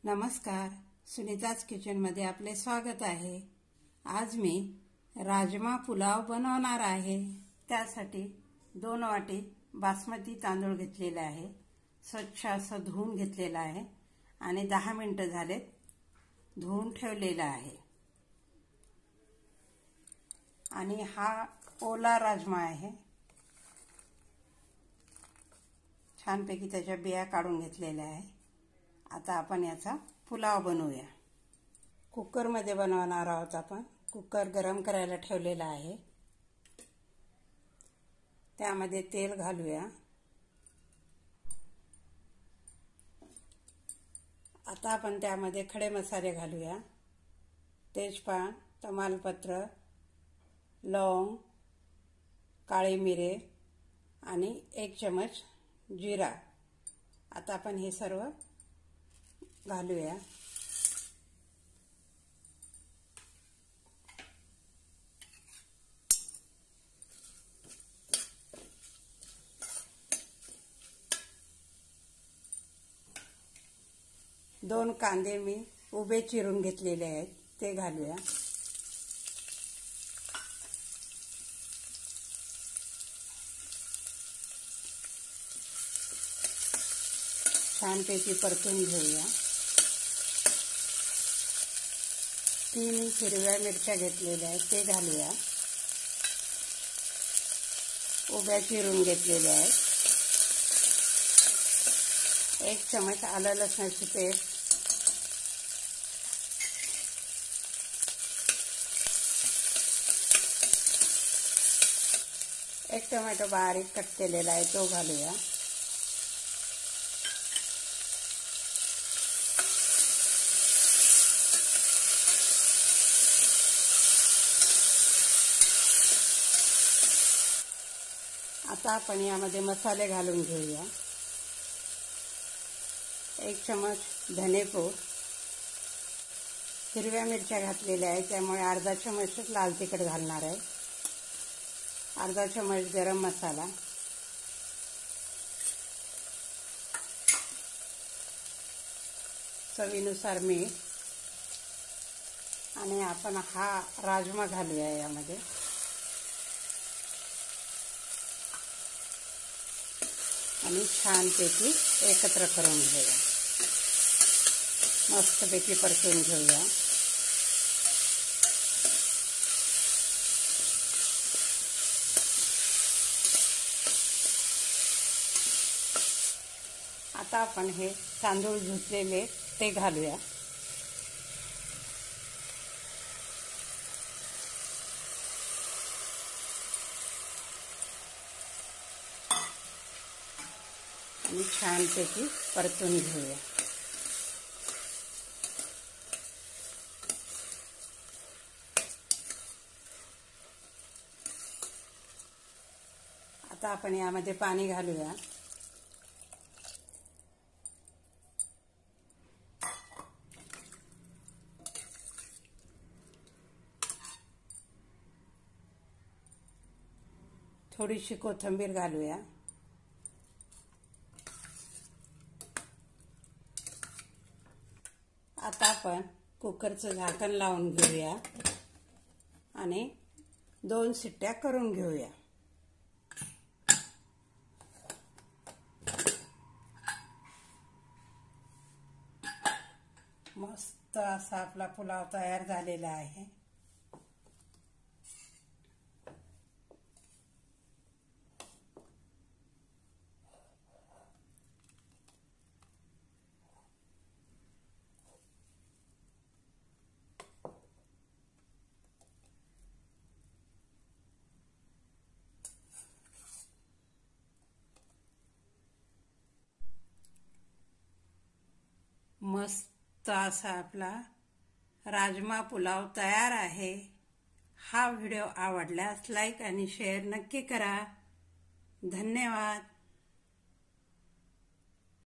नमस्कार, सुनीताज किचनमध्ये आपले स्वागत आहे। आज मी राजमा पुलाव बनवणार आहे। त्यासाठी 2 वाटी बासमती तांदूळ घेतलेला आहे। स्वच्छ असं धुवून घेतलेला आहे आणि 10 मिनिटे झालेत धुवून ठेवलेला आहे। आणि हा ओला राजमा आहे। छानपैकी त्याच्या बिया काढून घेतलेल्या आहे। आता आपण याचा पुलाव बनवूया। कुकरमध्ये बनवणार आहोत आपण। कुकर गरम करायला ठेवलेला आहे। त्यामध्ये तेल घालूया। आता आपण त्यामध्ये खडे मसाले घालूया। तेजपान, तमालपत्र, लवंग, काळे मिरे आणि 1 चमच जिरा। आता आपण हे सर्व घालूया। दोन कांदे मी उभे चिरून घेतलेले आहेत, ते घालूया। छानपैकी परतून घेऊया। 3 हिरव्या मिरच्या घेतलेल्या आहेत, ते घालूया। उभ्या चिरून घेतलेल्या आहेत। 1 चमच आलं लसणाची पेस्ट, 1 टोमॅटो बारीक कट केलेला आहे, तो घालूया। आता आपण यामध्ये मसाले घालून घेऊया। 1 चमच धनेपूड, हिरव्या मिरच्या घातलेल्या आहेत त्यामुळे अर्धा चमच लाल तिखट घालणार आहे। अर्धा चमच गरम मसाला, चवीनुसार मीठ आणि आपण हा राजमा घालूया यामध्ये। आणि छानपैकी एकत्र करून घेऊया। मस्तपैकी परतून घेऊया। आता आपण हे तांदूळ धुतलेले ते घालूया। आणि छानपैकी परतून घेऊया। आता आपण यामध्ये पाणी घालूया। थोडीशी कोथिंबीर घालूया। आता आपण कुकरचं झाकण लावून घेऊया आणि 2 शिट्ट्या करून घेऊया। मस्त असा आपला पुलाव तयार झालेला आहे। मस्त असा आपला राजमा पुलाव तयार आहे। हा व्हिडिओ आवडल्यास लाईक आणि शेअर नक्की करा। धन्यवाद।